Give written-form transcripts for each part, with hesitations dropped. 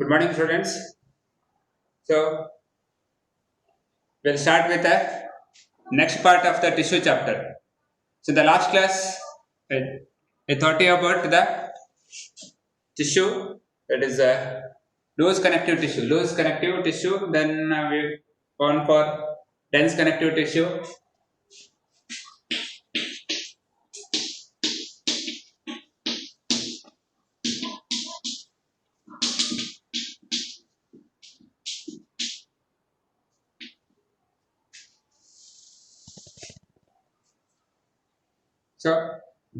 Good morning, students. So, we'll start with the next part of the tissue chapter. So, the last class, I taught you about the tissue, that is loose connective tissue. Loose connective tissue, then we gone for dense connective tissue. So,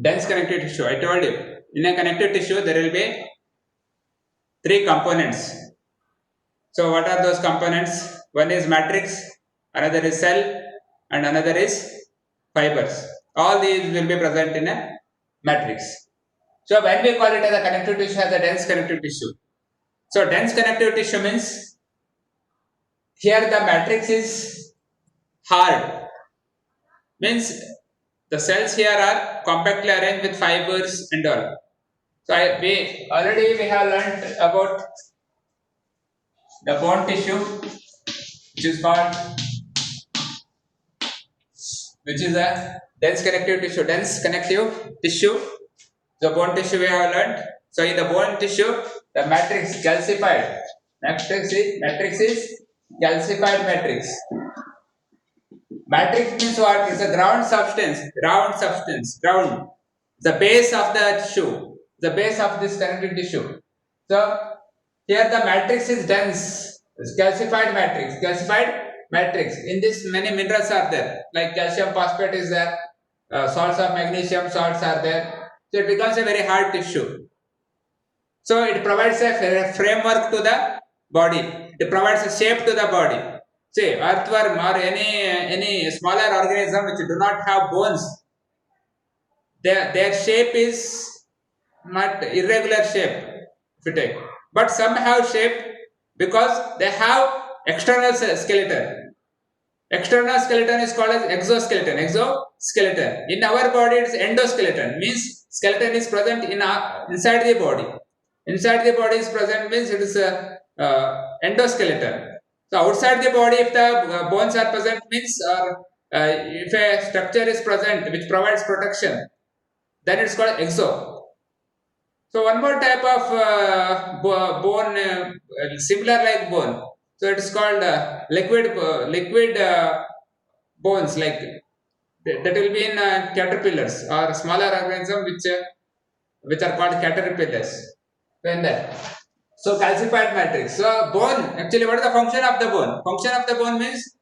dense connective tissue, I told you, in a connective tissue, there will be three components. So, what are those components? One is matrix, another is cell, and another is fibers. All these will be present in a matrix. So, when we call it as a connective tissue, as a dense connective tissue. So, dense connective tissue means here the matrix is hard, means the cells here are compactly arranged with fibers and all. So, we have learnt about the bone tissue, which is a dense connective tissue. Dense connective tissue. The bone tissue we have learned. So in the bone tissue, the matrix calcified. Matrix is calcified matrix. Matrix means what? It's a ground substance. Ground. The base of the tissue. The base of this connective tissue. So here the matrix is dense. It's calcified matrix. In this many minerals are there. Like calcium phosphate is there. Salts of magnesium salts are there. So it becomes a very hard tissue. So it provides a framework to the body. It provides a shape to the body. Say earthworm or any smaller organism which do not have bones, their shape is not irregular shape if you take, but some have shape because they have external skeleton. External skeleton is called as exoskeleton. In our body, it's endoskeleton. Means skeleton is present inside the body. Inside the body is present means it is a endoskeleton. So outside the body, if the bones are present means, or if a structure is present which provides protection, then it's called exo. So one more type of bone, similar like bone. So it is called liquid bones, like that will be in caterpillars or smaller organisms which are called caterpillars. When that. So calcified matrix. So bone, actually what is the function of the bone? Function of the bone means,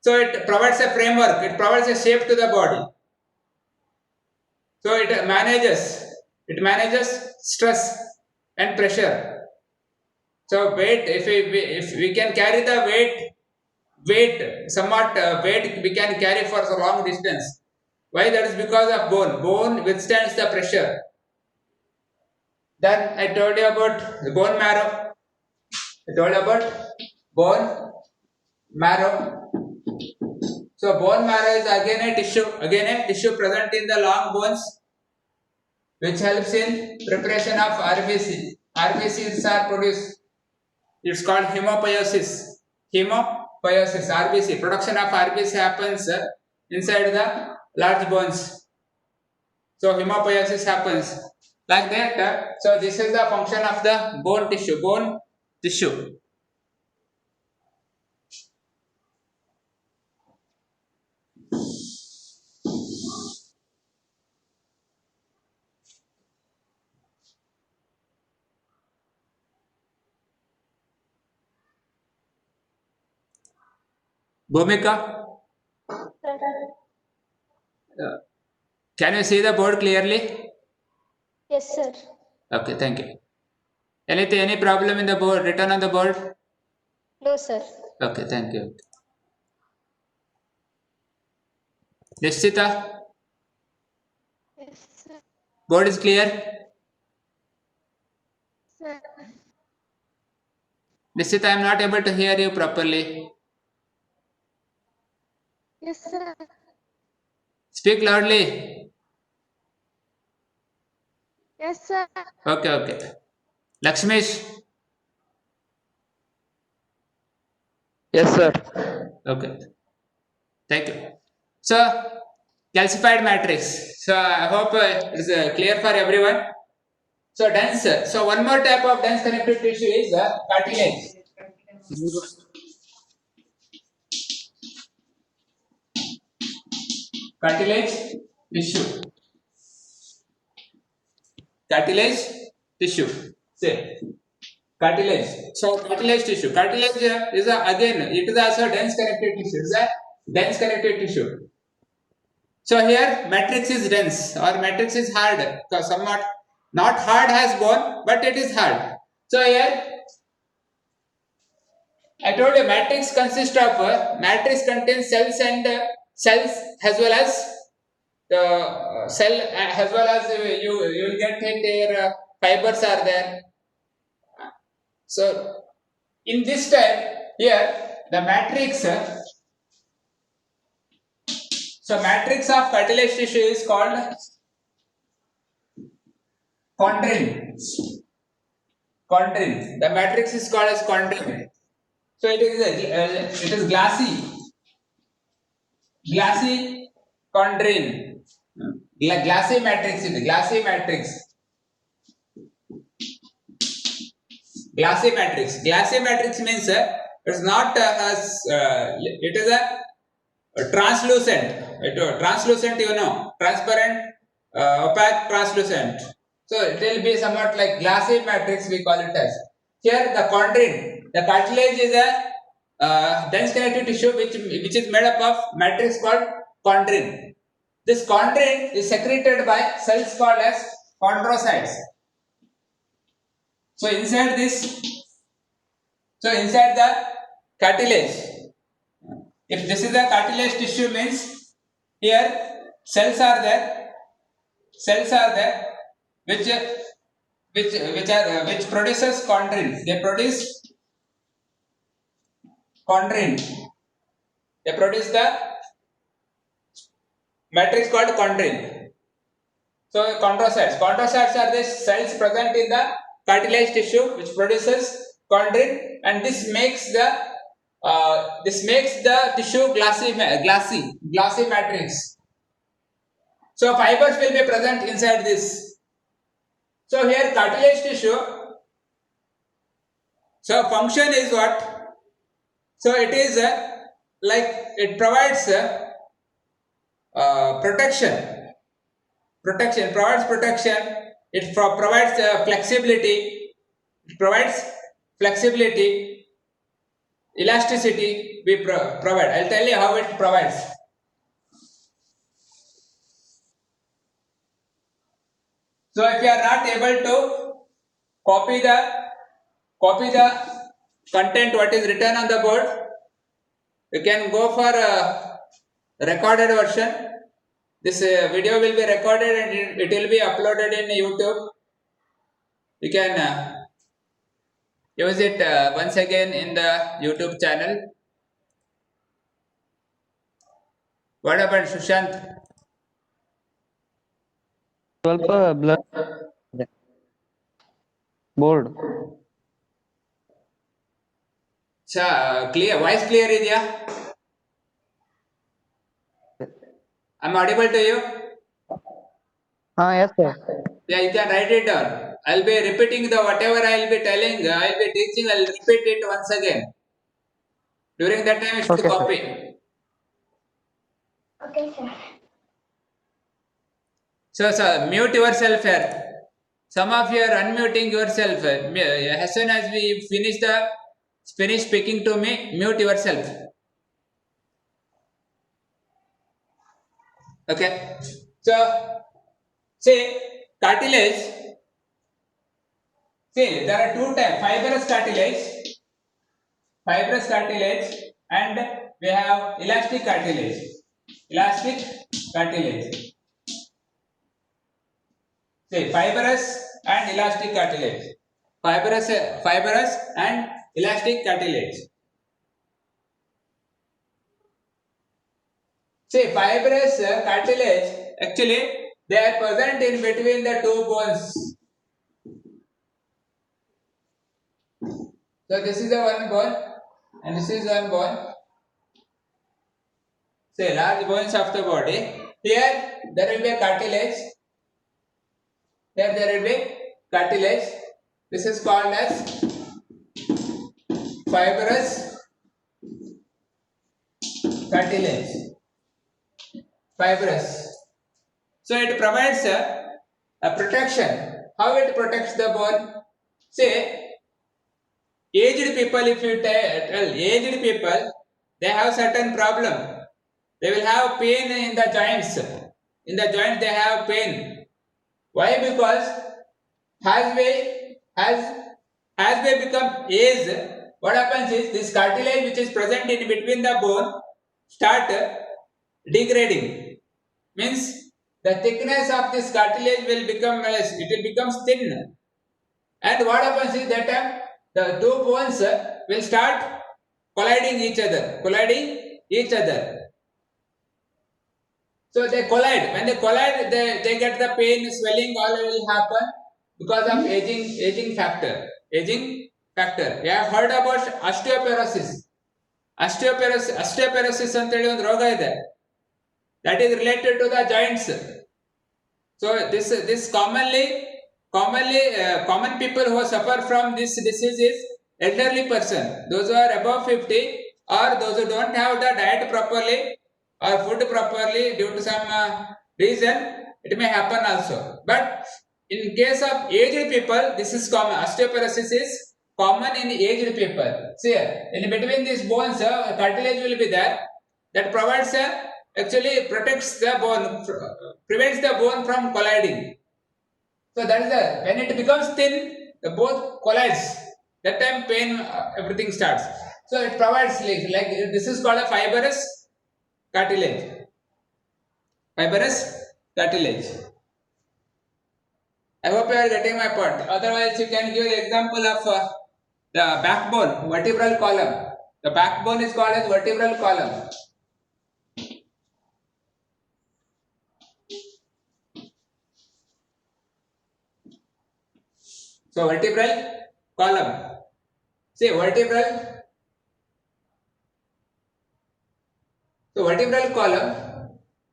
so it provides a framework, it provides a shape to the body. So it manages stress and pressure. So weight, if we can carry the weight we can carry for a long distance. Why? That is because of bone. Bone withstands the pressure. Then I told you about the bone marrow. So bone marrow is again a tissue present in the long bones, which helps in preparation of RBC. RBCs are produced. It's called hemopoiesis. RBC. Production of RBC happens inside the large bones. So hemopoiesis happens like that. So this is the function of the bone tissue. Bhumika, can you see the board clearly? Yes, sir. Okay, thank you. Any problem in the board written on the board? No, sir. Okay, thank you. Nishchita, Yes, sir. board is clear? Sir. Nishchita, I am not able to hear you properly. Yes, sir. Speak loudly. Yes, sir. Okay. Lakshmish, Yes, sir. Okay, thank you. So, calcified matrix. So, I hope it is clear for everyone. So, dense. So, one more type of dense connective tissue is cartilage. Cartilage tissue. Cartilage tissue. Say cartilage. So, cartilage tissue. Cartilage is again, it is also dense connective tissue. It is a dense connective tissue. So here matrix is dense or matrix is hard, because somewhat not hard as bone, but it is hard. So here I told you matrix consists of matrix contains cells and cells as well as the cell as well as you will get it their fibers are there. So in this type here the matrix so matrix of cartilage tissue is called chondrin. Chondrin. The matrix is called as chondrin. So it is glassy chondrin. Glassy matrix. It is glassy matrix. Glassy matrix. Glassy matrix means it's not as it is a translucent. Translucent, you know, transparent, opaque, translucent. So it will be somewhat like glassy matrix. We call it as. Here the chondrin, the cartilage is a dense connective tissue which is made up of matrix called chondrin. This chondrin is secreted by cells called as chondrocytes. So inside the cartilage, if this is a cartilage tissue means here cells are there which produces chondrin. They produce chondrin. They produce the matrix called chondrin. So chondrocytes. Chondrocytes are the cells present in the cartilage tissue which produces chondrin, and this makes the tissue glassy matrix. So fibers will be present inside this. So here cartilage tissue. So function is what? So it is like it provides protection. Protection provides protection. It provides flexibility. It provides flexibility, elasticity. We provide. I'll tell you how it provides. So if you are not able to copy the content what is written on the board, you can go for a recorded version. This video will be recorded and it will be uploaded in YouTube. You can use it once again in the YouTube channel. What about Sushant? ಸ್ವಲ್ಪ blur board Clear, voice clear idea? I'm audible to you? yes sir. Yeah, you can write it down. I'll be repeating the whatever I'll be telling, I'll be teaching, I'll repeat it once again. During that time, you should Okay, sir. copy. Okay, sir. So, mute yourself here. Some of you are unmuting yourself. As soon as we finish speaking to me, mute yourself. Okay. So, say cartilage. See, there are two types: fibrous cartilage, and we have elastic cartilage. See, fibrous and elastic cartilage. Fibrous and elastic cartilage. See, fibrous cartilage, actually they are present in between the two bones. So this is the one bone. and this is one bone. Say large bones of the body. Here there will be a cartilage. Here there will be cartilage. This is called as fibrous cartilage. Fibrous. So it provides a protection. How it protects the bone? Say aged people, if you tell aged people, they have certain problem. They will have pain in the joints. In the joint they have pain. Why? Because as we become aged, what happens is this cartilage which is present in between the bone start degrading. Means the thickness of this cartilage will become less. It will become thin. And what happens is that time the two bones will start colliding each other. So they collide. When they collide, they get the pain, swelling, all will happen because of aging factor. Aging factor. You have heard about osteoporosis. Osteoporosis ಅಂತೇಳಿ ಒಂದು ರೋಗ ಇದೆ. That is related to the joints. So this common people who suffer from this disease is elderly person. Those who are above 50 or those who don't have the diet properly or food properly due to some reason, it may happen also. But in case of aged people, this is common. Osteoporosis is common in aged people. See, in between these bones, cartilage will be there that provides actually protects the bone, prevents the bone from colliding. So that is when it becomes thin, the bone collides. That time pain, everything starts. So it provides like this is called a fibrous cartilage. Fibrous cartilage. I hope you are getting my point. Otherwise, you can give the example of the backbone, vertebral column. The backbone is called as vertebral column. So vertebral column. See vertebral. So vertebral column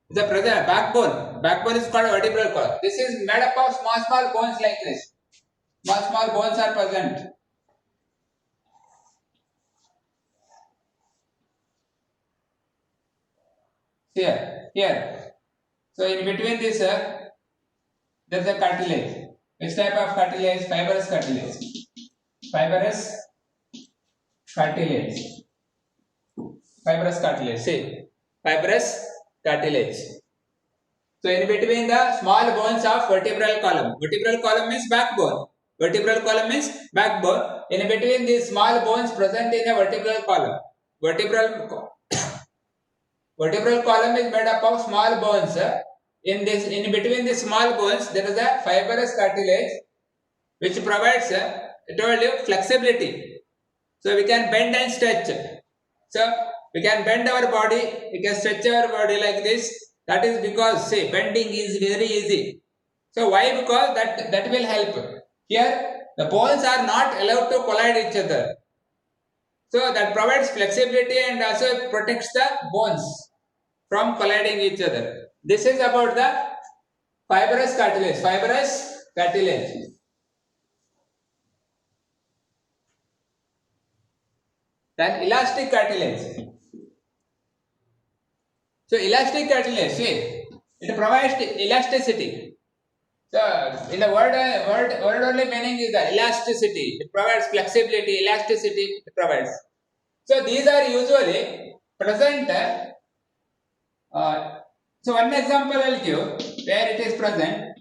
is the present backbone. Backbone is called vertebral column. This is made up of small bones like this. Small bones are present. Here. So in between this, there is a cartilage. Which type of cartilage? Fibrous cartilage. Fibrous cartilage. Fibrous cartilage. See, fibrous cartilage. So in between the small bones of vertebral column. Vertebral column means backbone. Vertebral column means backbone. In between these small bones present in a vertebral column. Vertebral column is made up of small bones. In between the small bones, there is a fibrous cartilage which provides, I told you, flexibility. So we can bend and stretch. So we can bend our body, we can stretch our body like this. That is because, say, bending is very easy. So why? Because that will help. Here, the bones are not allowed to collide each other. So that provides flexibility and also protects the bones from colliding each other. This is about the fibrous cartilage. Fibrous cartilage. Then elastic cartilage. So elastic cartilage, see, it provides elasticity. So in the word only meaning is the elasticity. It provides flexibility, elasticity. It provides. So these are usually present. So one example I will give where it is present.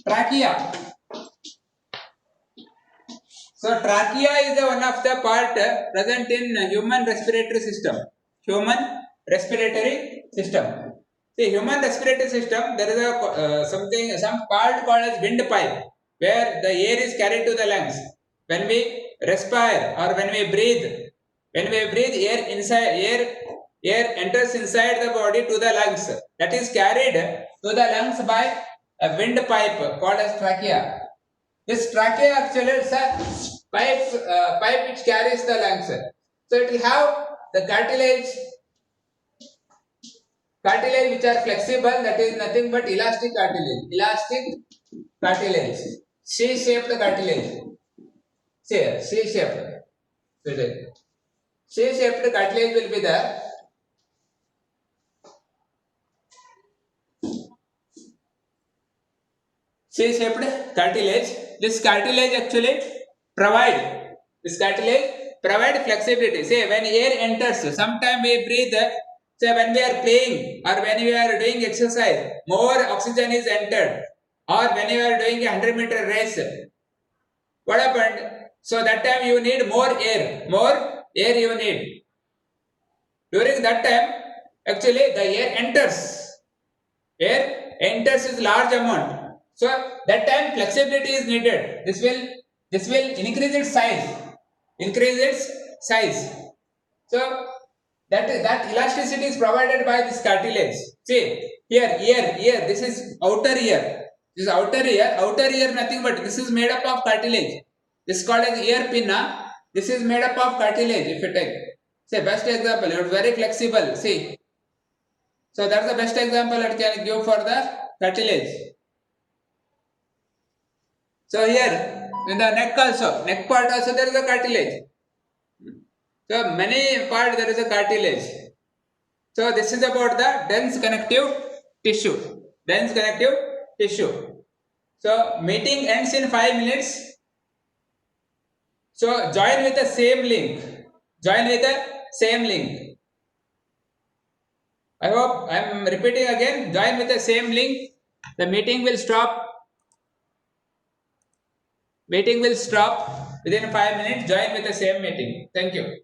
Trachea. So trachea is one of the part present in human respiratory system. Human respiratory system. See, human respiratory system, there is a some part called as windpipe, where the air is carried to the lungs. When we respire or when we breathe, air enters inside the body to the lungs. That is carried to the lungs by a windpipe called as trachea. This trachea actually is a pipe which carries the lungs. So it will have the cartilage which are flexible, that is nothing but elastic cartilage, C-shaped cartilage. See, C-shaped. C-shaped cartilage will be the C-shaped cartilage. This cartilage actually provide flexibility. Say when air enters, sometime we breathe. Say when we are playing or when we are doing exercise, more oxygen is entered. Or when you are doing a 100-meter race, what happened? So that time you need more air you need. During that time, actually the air enters is large amount. So that time flexibility is needed. This will increase its size. So that elasticity is provided by this cartilage. See here, ear. This is outer ear. This is outer ear nothing but this is made up of cartilage. This is called as ear pinna. This is made up of cartilage. If you take, say best example, it's very flexible. See, so that's the best example I can give for the cartilage. So here in the neck part also there is a cartilage. So many part there is a cartilage. So this is about the dense connective tissue. So meeting ends in 5 minutes. So join with the same link. I hope I am repeating again. Join with the same link. The meeting will stop within 5 minutes. Join with the same meeting. Thank you.